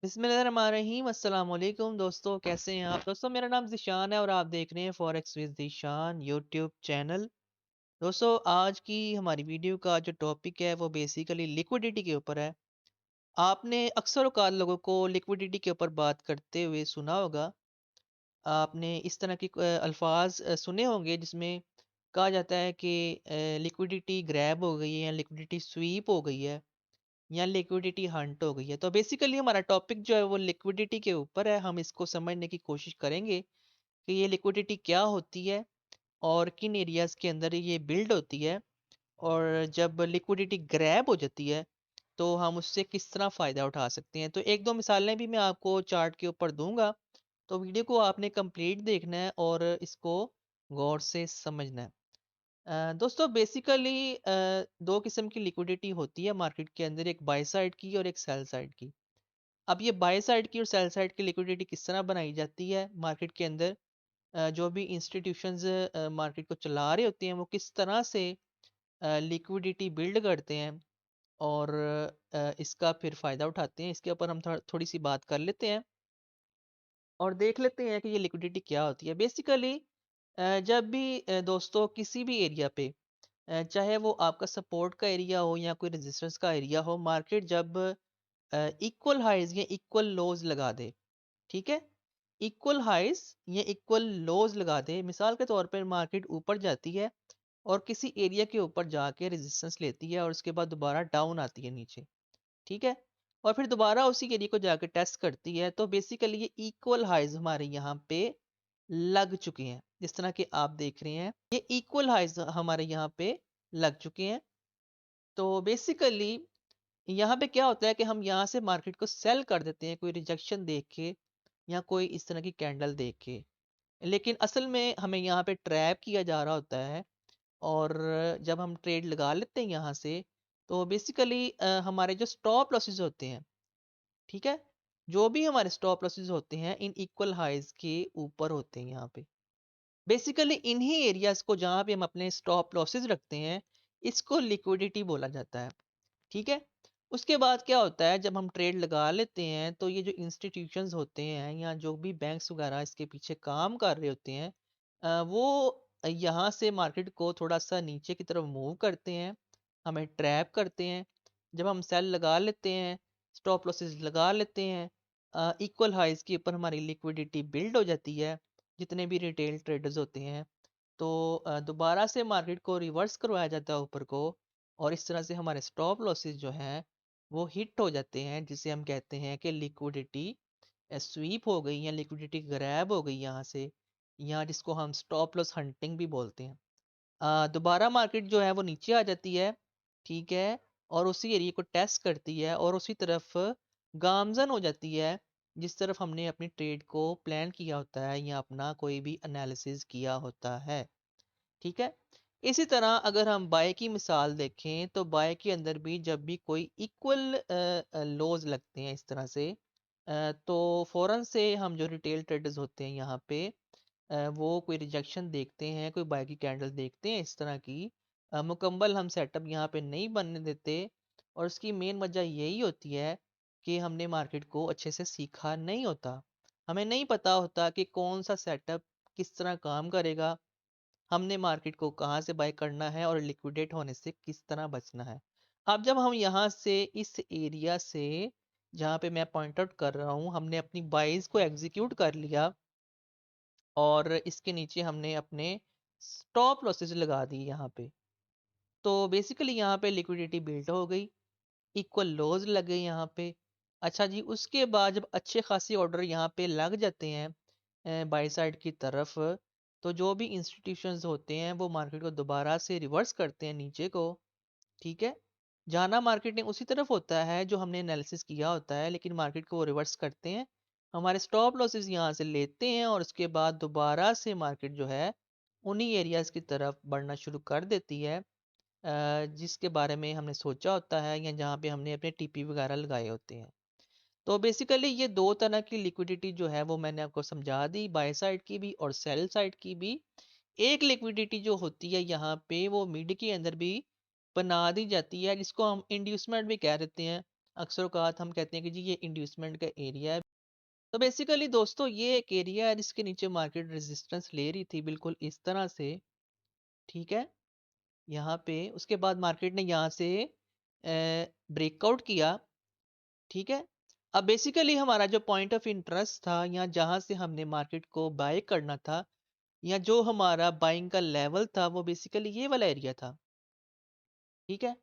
बिस्मिल्लाहिर्रहमानिर्रहीम अस्सलाम वालेकुम दोस्तों, कैसे हैं आप? दोस्तों, मेरा नाम ज़ीशान है और आप देख रहे हैं forex with Zeeshan YouTube channel. दोस्तों, आज की हमारी वीडियो का जो टॉपिक है वो बेसिकली लिक्विडिटी के ऊपर है। आपने अक्सर औकात लोगों को लिक्विडिटी के ऊपर बात करते हुए सुना होगा। आपने इस तरह के अल्फाज सुने होंगे जिसमें कहा जाता है कि लिक्विडिटी ग्रैब हो गई है या लिक्विडिटी स्वीप हो गई है या लिक्विडिटी हंट हो गई है। तो बेसिकली हमारा टॉपिक जो है वो लिक्विडिटी के ऊपर है। हम इसको समझने की कोशिश करेंगे कि ये लिक्विडिटी क्या होती है और किन एरियाज के अंदर ये बिल्ड होती है, और जब लिक्विडिटी ग्रैब हो जाती है तो हम उससे किस तरह फ़ायदा उठा सकते हैं। तो एक दो मिसालें भी मैं आपको चार्ट के ऊपर दूंगा, तो वीडियो को आपने कंप्लीट देखना है और इसको गौर से समझना है। दोस्तों, बेसिकली दो किस्म की लिक्विडिटी होती है मार्केट के अंदर, एक बाय साइड की और एक सेल साइड की। अब ये बाय साइड की और सेल साइड की लिक्विडिटी किस तरह बनाई जाती है मार्केट के अंदर, जो भी इंस्टीट्यूशंस मार्केट को चला रहे होते हैं वो किस तरह से लिक्विडिटी बिल्ड करते हैं और इसका फिर फ़ायदा उठाते हैं, इसके ऊपर हम थोड़ी सी बात कर लेते हैं और देख लेते हैं कि ये लिक्विडिटी क्या होती है। बेसिकली जब भी दोस्तों किसी भी एरिया पे, चाहे वो आपका सपोर्ट का एरिया हो या कोई रेजिस्टेंस का एरिया हो, मार्केट जब इक्वल हाइज या इक्वल लोज लगा दे, ठीक है, इक्वल हाइज या इक्वल लोज लगा दे, मिसाल के तौर पर मार्केट ऊपर जाती है और किसी एरिया के ऊपर जाके रेजिस्टेंस लेती है और उसके बाद दोबारा डाउन आती है नीचे, ठीक है, और फिर दोबारा उसी एरिया को जाके टेस्ट करती है, तो बेसिकली ये इक्वल हाइज हमारे यहाँ पे लग चुके हैं। जिस तरह के आप देख रहे हैं ये इक्वल हाइज हमारे यहाँ पे लग चुके हैं। तो बेसिकली यहाँ पे क्या होता है कि हम यहाँ से मार्केट को सेल कर देते हैं कोई रिजेक्शन देख के या कोई इस तरह की कैंडल देख के, लेकिन असल में हमें यहाँ पे ट्रैप किया जा रहा होता है। और जब हम ट्रेड लगा लेते हैं यहाँ से, तो बेसिकली हमारे जो स्टॉप लॉसेस होते हैं, ठीक है, जो भी हमारे स्टॉप लॉसेस होते हैं इन इक्वल हाइज के ऊपर होते हैं यहाँ पे। बेसिकली इन्हीं एरियाज को जहाँ पे हम अपने स्टॉप लॉसेस रखते हैं, इसको लिक्विडिटी बोला जाता है, ठीक है। उसके बाद क्या होता है, जब हम ट्रेड लगा लेते हैं तो ये जो इंस्टीट्यूशंस होते हैं या जो भी बैंक्स वगैरह इसके पीछे काम कर रहे होते हैं, वो यहाँ से मार्केट को थोड़ा सा नीचे की तरफ मूव करते हैं, हमें ट्रैप करते हैं। जब हम सेल लगा लेते हैं, स्टॉप लॉसेस लगा लेते हैं, इक्वल हाइज के ऊपर हमारी लिक्विडिटी बिल्ड हो जाती है, जितने भी रिटेल ट्रेडर्स होते हैं। तो दोबारा से मार्केट को रिवर्स करवाया जाता है ऊपर को, और इस तरह से हमारे स्टॉप लॉसेस जो हैं वो हिट हो जाते हैं, जिसे हम कहते हैं कि लिक्विडिटी स्वीप हो गई या लिक्विडिटी ग्रैब हो गई यहाँ से, या जिसको हम स्टॉप लॉस हंटिंग भी बोलते हैं। दोबारा मार्केट जो है वो नीचे आ जाती है, ठीक है, और उसी एरिया को टेस्ट करती है और उसी तरफ गामजन हो जाती है जिस तरफ हमने अपनी ट्रेड को प्लान किया होता है या अपना कोई भी एनालिसिस किया होता है, ठीक है। इसी तरह अगर हम बाय की मिसाल देखें तो बाय के अंदर भी जब भी कोई इक्वल लोज लगते हैं इस तरह से, तो फौरन से हम जो रिटेल ट्रेडर्स होते हैं यहाँ पे, वो कोई रिजेक्शन देखते हैं, कोई बाय की कैंडल देखते हैं इस तरह की, मुकम्मल हम सेटअप यहाँ पे नहीं बनने देते। और उसकी मेन वजह यही होती है कि हमने मार्केट को अच्छे से सीखा नहीं होता, हमें नहीं पता होता कि कौन सा सेटअप किस तरह काम करेगा, हमने मार्केट को कहाँ से बाय करना है और लिक्विडेट होने से किस तरह बचना है। अब जब हम यहाँ से इस एरिया से, जहाँ पे मैं पॉइंट आउट कर रहा हूँ, हमने अपनी बाइज को एग्जीक्यूट कर लिया और इसके नीचे हमने अपने स्टॉप लॉसेस लगा दिए यहाँ पे, तो बेसिकली यहाँ पे लिक्विडिटी बिल्ड हो गई, इक्वल लोज लग गए यहाँ पे। अच्छा जी, उसके बाद जब अच्छे खासी ऑर्डर यहाँ पे लग जाते हैं बाई साइड की तरफ, तो जो भी इंस्टीट्यूशंस होते हैं वो मार्केट को दोबारा से रिवर्स करते हैं नीचे को, ठीक है। जाना मार्केटिंग उसी तरफ होता है जो हमने एनालिसिस किया होता है, लेकिन मार्केट को वो रिवर्स करते हैं, हमारे स्टॉप लॉसेस यहाँ से लेते हैं और उसके बाद दोबारा से मार्केट जो है उन्हीं एरियाज की तरफ बढ़ना शुरू कर देती है, जिसके बारे में हमने सोचा होता है या जहाँ पे हमने अपने टीपी वगैरह लगाए होते हैं। तो बेसिकली ये दो तरह की लिक्विडिटी जो है वो मैंने आपको समझा दी, बाय साइड की भी और सेल साइड की भी। एक लिक्विडिटी जो होती है यहाँ पे वो मिड के अंदर भी बना दी जाती है, जिसको हम इंड्यूसमेंट भी कह देते हैं। अक्सर औकात हम कहते हैं कि जी ये इंड्यूसमेंट का एरिया है। तो बेसिकली दोस्तों ये एक एरिया है जिसके नीचे मार्केट रेजिस्टेंस ले रही थी बिल्कुल इस तरह से, ठीक है। यहाँ पे उसके बाद मार्केट ने यहाँ से ब्रेकआउट किया, ठीक है। अब बेसिकली हमारा जो पॉइंट ऑफ इंटरेस्ट था या जहाँ से हमने मार्केट को बाय करना था या जो हमारा बाइंग का लेवल था वो बेसिकली ये वाला एरिया था, ठीक है।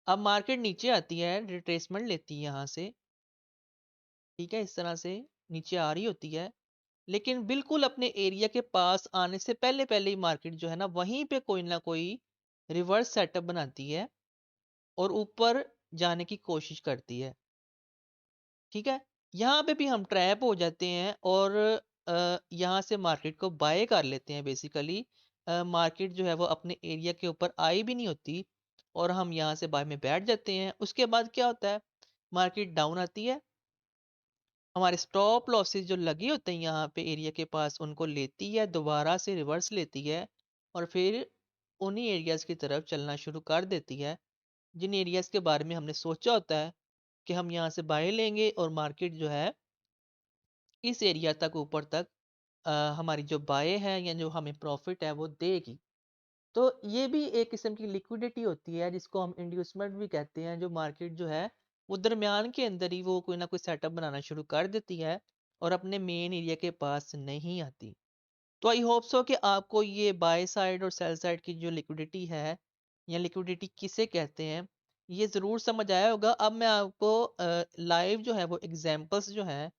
अब मार्केट नीचे आती है, रिट्रेसमेंट लेती है यहाँ से, ठीक है, इस तरह से नीचे आ रही होती है। लेकिन बिल्कुल अपने एरिया के पास आने से पहले पहले ही मार्केट जो है ना वहीं पे कोई ना कोई रिवर्स सेटअप बनाती है और ऊपर जाने की कोशिश करती है, ठीक है। यहाँ पे भी हम ट्रैप हो जाते हैं और यहाँ से मार्केट को बाय कर लेते हैं बेसिकली। मार्केट जो है वो अपने एरिया के ऊपर आई भी नहीं होती और हम यहाँ से बाय में बैठ जाते हैं। उसके बाद क्या होता है, मार्केट डाउन आती है, हमारे स्टॉप लॉसेस जो लगे होते हैं यहाँ पे एरिया के पास उनको लेती है, दोबारा से रिवर्स लेती है और फिर उन्हीं एरियाज की तरफ चलना शुरू कर देती है जिन एरियाज के बारे में हमने सोचा होता है कि हम यहाँ से बाय लेंगे और मार्केट जो है इस एरिया तक ऊपर तक हमारी जो बाय है या जो हमें प्रॉफिट है वो देगी। तो ये भी एक किस्म की लिक्विडिटी होती है जिसको हम इंड्यूसमेंट भी कहते हैं, जो मार्केट जो है वो दरमियान के अंदर ही वो कोई ना कोई सेटअप बनाना शुरू कर देती है और अपने मेन एरिया के पास नहीं आती। तो आई होप सो कि आपको ये बाय साइड और सेल साइड की जो लिक्विडिटी है या लिक्विडिटी किसे कहते हैं ये ज़रूर समझ आया होगा। अब मैं आपको लाइव जो है वो एग्जांपल्स जो है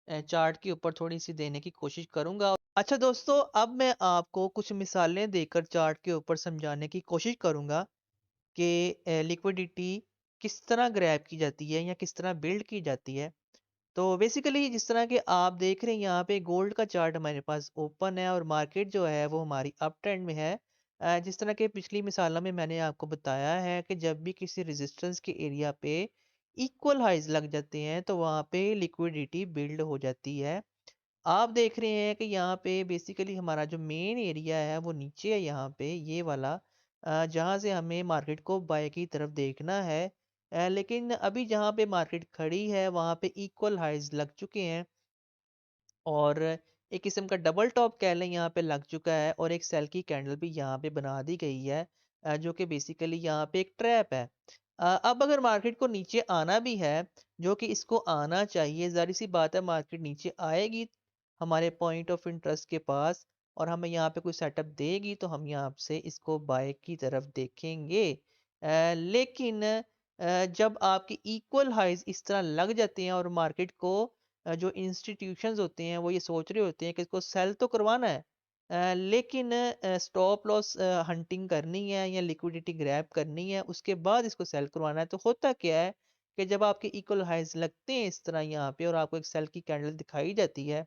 चार्ट के ऊपर थोड़ी सी देने की कोशिश करूंगा। अच्छा दोस्तों, अब मैं आपको कुछ मिसालें देकर चार्ट के ऊपर समझाने की कोशिश करूंगा कि लिक्विडिटी किस तरह ग्रैब की जाती है या किस तरह बिल्ड की जाती है। तो बेसिकली जिस तरह के आप देख रहे हैं यहाँ पे गोल्ड का चार्ट हमारे पास ओपन है और मार्केट जो है वो हमारी अप ट्रेंड में है। जिस तरह के पिछली मिसालों में मैंने आपको बताया है कि जब भी किसी रेजिस्टेंस के एरिया पे इक्वल हाइज लग जाते हैं तो वहाँ पे लिक्विडिटी बिल्ड हो जाती है। आप देख रहे हैं कि यहाँ पे बेसिकली हमारा जो मेन एरिया है वो नीचे है, यहाँ पे ये वाला जहाँ से हमें मार्केट को बाय की तरफ देखना है। लेकिन अभी जहाँ पे मार्केट खड़ी है वहाँ पे इक्वल हाइज लग चुके हैं और एक किस्म का डबल टॉप कह लें यहाँ पे लग चुका है और एक सेल की कैंडल भी यहाँ पे बना दी गई है, जो कि बेसिकली यहाँ पे एक ट्रैप है। अब अगर मार्केट को नीचे आना भी है, जो कि इसको आना चाहिए, जाहिर सी बात है मार्केट नीचे आएगी हमारे पॉइंट ऑफ इंटरेस्ट के पास और हमें यहाँ पे कोई सेटअप देगी तो हम यहाँ से इसको बाय की तरफ देखेंगे। लेकिन जब आपकी इक्वल हाइज इस तरह लग जाते हैं और मार्केट को जो इंस्टीट्यूशंस होते हैं वो ये सोच रहे होते हैं कि इसको सेल तो करवाना है, लेकिन स्टॉप लॉस हंटिंग करनी है या लिक्विडिटी ग्रैब करनी है, उसके बाद इसको सेल करवाना है। तो होता क्या है कि जब आपके इक्वल हाइज लगते हैं इस तरह यहाँ पे और आपको एक सेल की कैंडल दिखाई जाती है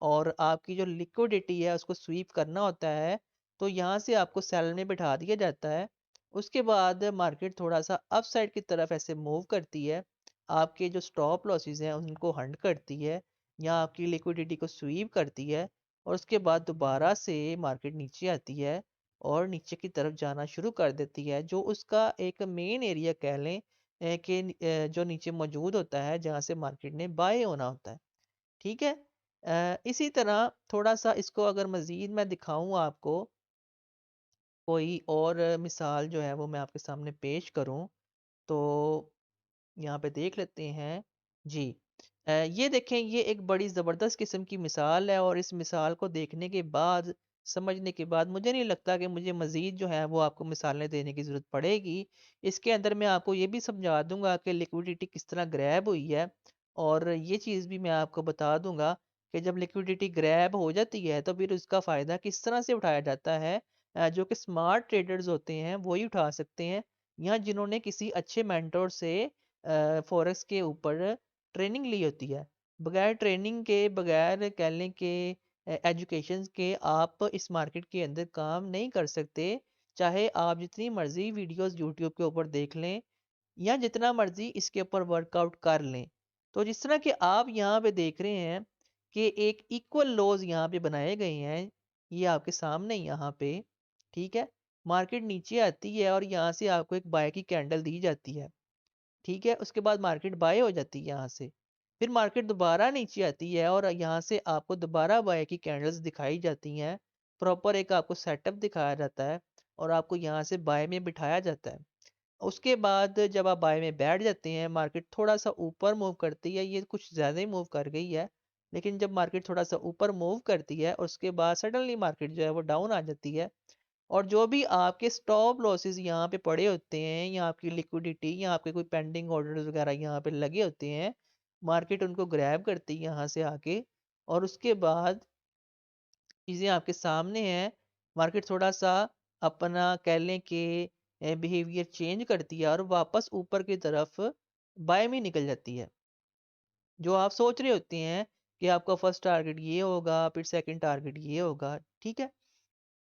और आपकी जो लिक्विडिटी है उसको स्वीप करना होता है, तो यहाँ से आपको सेल में बिठा दिया जाता है। उसके बाद मार्केट थोड़ा सा अप साइड की तरफ ऐसे मूव करती है, आपके जो स्टॉप लॉसेस हैं उनको हंट करती है या आपकी लिक्विडिटी को स्वीप करती है और उसके बाद दोबारा से मार्केट नीचे आती है और नीचे की तरफ जाना शुरू कर देती है, जो उसका एक मेन एरिया कह लें कि जो नीचे मौजूद होता है जहाँ से मार्केट ने बाय होना होता है, ठीक है। इसी तरह थोड़ा-सा इसको अगर मज़ीद मैं दिखाऊँ आपको, कोई और मिसाल जो है वो मैं आपके सामने पेश करूँ, तो यहाँ पे देख लेते हैं। जी। ये देखें, ये एक बड़ी ज़बरदस्त किस्म की मिसाल है और इस मिसाल को देखने के बाद, समझने के बाद मुझे नहीं लगता कि मुझे मज़ीद जो है वो आपको मिसालें देने की ज़रूरत पड़ेगी। इसके अंदर मैं आपको ये भी समझा दूँगा कि लिक्विडिटी किस तरह ग्रैब हुई है और ये चीज़ भी मैं आपको बता दूँगा कि जब लिक्विडिटी ग्रैब हो जाती है तो फिर उसका फ़ायदा किस तरह से उठाया जाता है। जो कि स्मार्ट ट्रेडर्स होते हैं वो ही उठा सकते हैं या जिन्होंने किसी अच्छे मेंटर से फॉरेक्स के ऊपर ट्रेनिंग ली होती है। बगैर ट्रेनिंग के, बगैर कह लें कि एजुकेशन के आप इस मार्केट के अंदर काम नहीं कर सकते। चाहे आप जितनी मर्ज़ी वीडियोज़ यूट्यूब के ऊपर देख लें या जितना मर्ज़ी इसके ऊपर वर्कआउट कर लें। तो जिस तरह कि आप यहाँ पे देख रहे हैं कि एक इक्वल लॉज़ यहाँ पे बनाए गए हैं, ये आपके सामने यहाँ पे, ठीक है? मार्केट नीचे आती है और यहाँ से आपको एक बाय की कैंडल दी जाती है। ठीक है, उसके बाद मार्केट बाय हो जाती है यहाँ से। फिर मार्केट दोबारा नीचे आती है और यहाँ से आपको दोबारा बाय की कैंडल्स दिखाई जाती हैं। प्रॉपर एक आपको सेटअप दिखाया जाता है और आपको यहाँ से बाय में बिठाया जाता है। उसके बाद जब आप बाय में बैठ जाते हैं, मार्केट थोड़ा-सा ऊपर मूव करती है, ये कुछ ज़्यादा ही मूव कर गई है। लेकिन जब मार्केट थोड़ा-सा ऊपर मूव करती है और उसके बाद सडनली मार्केट जो है वो डाउन आ जाती है और जो भी आपके स्टॉप लॉसेस यहाँ पे पड़े होते हैं या आपकी लिक्विडिटी या आपके कोई पेंडिंग ऑर्डर्स वगैरह यहाँ पे लगे होते हैं, मार्केट उनको ग्रैब करती है यहाँ से आके और उसके बाद चीज़ें आपके सामने हैं। मार्केट थोड़ा-सा अपना कह लें कि बिहेवियर चेंज करती है और वापस ऊपर की तरफ बाय में निकल जाती है। जो आप सोच रहे होते हैं कि आपका फर्स्ट टारगेट ये होगा, फिर सेकंड टारगेट ये होगा, ठीक है?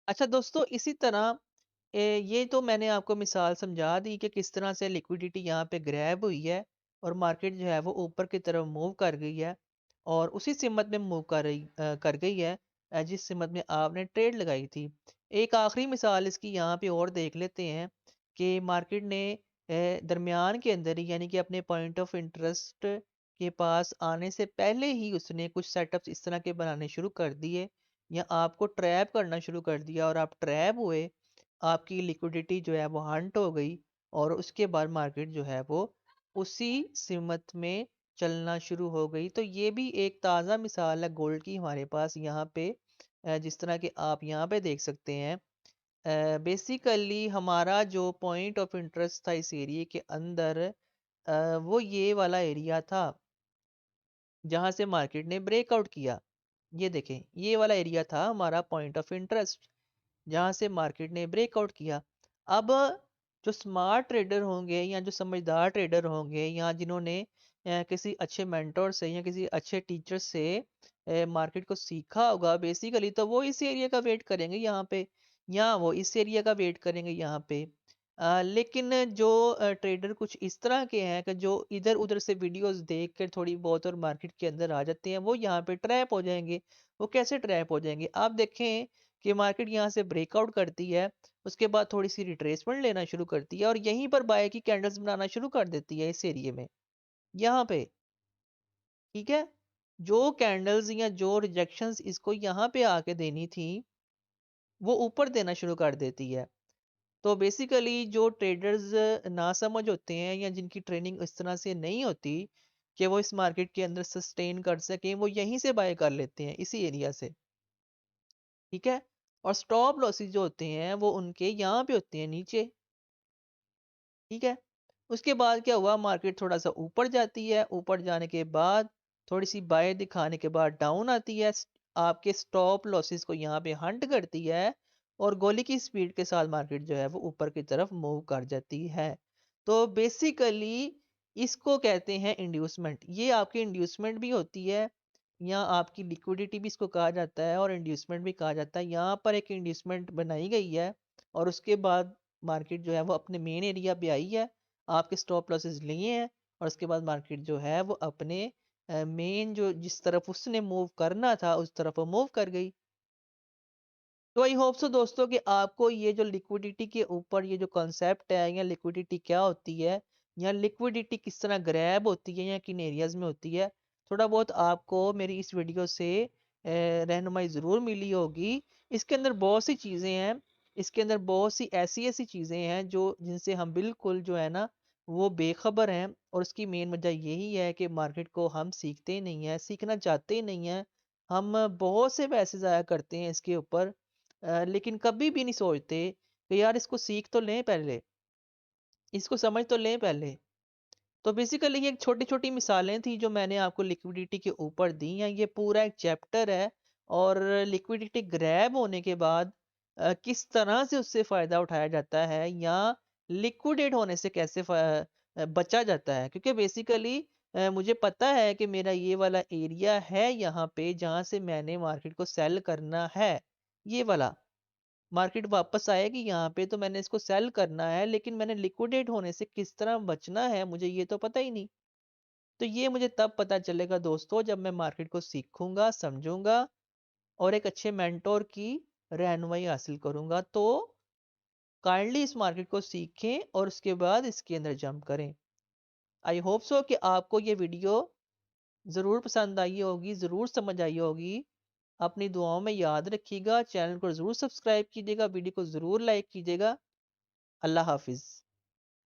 अच्छा दोस्तों, इसी तरह ये तो मैंने आपको मिसाल समझा दी कि किस तरह से लिक्विडिटी यहाँ पे ग्रैब हुई है और मार्केट जो है वो ऊपर की तरफ मूव कर गई है और उसी सिमत में मूव कर गई है जिस सिमत में आपने ट्रेड लगाई थी। एक आखिरी मिसाल इसकी यहाँ पे और देख लेते हैं कि मार्केट ने दरमियान के अंदर ही यानी कि अपने पॉइंट ऑफ इंटरेस्ट के पास आने से पहले ही उसने कुछ सेटअप्स इस तरह के बनाने शुरू कर दिए या आपको ट्रैप करना शुरू कर दिया और आप ट्रैप हुए, आपकी लिक्विडिटी जो है वो हंट हो गई और उसके बाद मार्केट जो है वो उसी सिमत में चलना शुरू हो गई। तो ये भी एक ताज़ा मिसाल है गोल्ड की हमारे पास यहाँ पे जिस तरह के आप यहाँ पे देख सकते हैं। बेसिकली हमारा जो पॉइंट ऑफ इंटरेस्ट था इस एरिया के अंदर वो ये वाला एरिया था जहाँ से मार्केट ने ब्रेकआउट किया। ये देखें, ये वाला एरिया था हमारा पॉइंट ऑफ इंटरेस्ट जहाँ से मार्केट ने ब्रेकआउट किया। अब जो स्मार्ट ट्रेडर होंगे या जो समझदार ट्रेडर होंगे या जिन्होंने किसी अच्छे मेंटर से या किसी अच्छे टीचर से मार्केट को सीखा होगा बेसिकली, तो वो इस एरिया का वेट करेंगे यहाँ पे या वो इस एरिया का वेट करेंगे यहाँ पे। लेकिन जो ट्रेडर कुछ इस तरह के हैं कि जो इधर उधर से वीडियोस देख कर थोड़ी बहुत और मार्केट के अंदर आ जाते हैं, वो यहाँ पे ट्रैप हो जाएंगे। वो कैसे ट्रैप हो जाएंगे, आप देखें कि मार्केट यहाँ से ब्रेकआउट करती है, उसके बाद थोड़ी सी रिट्रेसमेंट लेना शुरू करती है और यहीं पर बाय की कैंडल्स बनाना शुरू कर देती है इस एरिया में, यहाँ पे, ठीक है? जो कैंडल्स या जो रिजेक्शंस इसको यहाँ पे आके देनी थी, वो ऊपर देना शुरू कर देती है। तो बेसिकली जो ट्रेडर्स नासमझ होते हैं या जिनकी ट्रेनिंग इस तरह से नहीं होती कि वो इस मार्केट के अंदर सस्टेन कर सकें, वो यहीं से बाय कर लेते हैं इसी एरिया से, ठीक है? और स्टॉप लॉसेस जो होते हैं वो उनके यहाँ पे होते हैं नीचे, ठीक है? उसके बाद क्या हुआ, मार्केट थोड़ा-सा ऊपर जाती है, ऊपर जाने के बाद थोड़ी-सी बाय दिखाने के बाद डाउन आती है। आपके स्टॉप लॉसेस को यहाँ पे हंट करती है और गोली की स्पीड के साथ मार्केट जो है वो ऊपर की तरफ मूव कर जाती है। तो बेसिकली इसको कहते हैं इंड्यूसमेंट। ये आपकी इंड्यूसमेंट भी होती है या आपकी लिक्विडिटी भी इसको कहा जाता है और इंड्यूसमेंट भी कहा जाता है। यहाँ पर एक इंड्यूसमेंट बनाई गई है और उसके बाद मार्केट जो है वो अपने मेन एरिया पे आई है, आपके स्टॉप लॉसेस लिए हैं और उसके बाद मार्केट जो है वो अपने मेन जो जिस तरफ उसने मूव करना था उस तरफ वो मूव कर गई। तो आई होप सो दोस्तों कि आपको ये जो लिक्विडिटी के ऊपर ये जो कॉन्सेप्ट है या लिक्विडिटी क्या होती है या लिक्विडिटी किस तरह ग्रैब होती है या किन एरियाज में होती है, थोड़ा बहुत आपको मेरी इस वीडियो से रहनुमाई ज़रूर मिली होगी। इसके अंदर बहुत सी चीज़ें हैं, इसके अंदर बहुत सी ऐसी ऐसी चीज़ें हैं जो जिनसे हम बिल्कुल जो है ना वो बेखबर हैं और उसकी मेन वजह यही है कि मार्केट को हम सीखते ही नहीं हैं, सीखना चाहते ही नहीं हैं। हम बहुत से पैसे ज़ाया करते हैं इसके ऊपर, लेकिन कभी भी नहीं सोचते कि यार इसको सीख तो लें पहले, इसको समझ तो लें पहले। तो बेसिकली ये छोटी-छोटी मिसालें थी जो मैंने आपको लिक्विडिटी के ऊपर दी हैं। ये पूरा एक चैप्टर है और लिक्विडिटी ग्रैब होने के बाद किस तरह से उससे फ़ायदा उठाया जाता है या लिक्विडेट होने से कैसे बचा जाता है। क्योंकि बेसिकली मुझे पता है कि मेरा ये वाला एरिया है यहाँ पे जहाँ से मैंने मार्केट को सेल करना है, ये वाला। मार्केट वापस आएगी यहाँ पे तो मैंने इसको सेल करना है, लेकिन मैंने लिक्विडेट होने से किस तरह बचना है मुझे ये तो पता ही नहीं। तो ये मुझे तब पता चलेगा दोस्तों जब मैं मार्केट को सीखूंगा, समझूंगा और एक अच्छे मेंटोर की रहनुमाई हासिल करूंगा। तो काइंडली इस मार्केट को सीखें और उसके बाद इसके अंदर जंप करें। आई होप सो कि आपको ये वीडियो ज़रूर पसंद आई होगी, ज़रूर समझ आई होगी। अपनी दुआओं में याद रखिएगा, चैनल को ज़रूर सब्सक्राइब कीजिएगा, वीडियो को ज़रूर लाइक कीजिएगा। अल्लाह हाफ़िज़।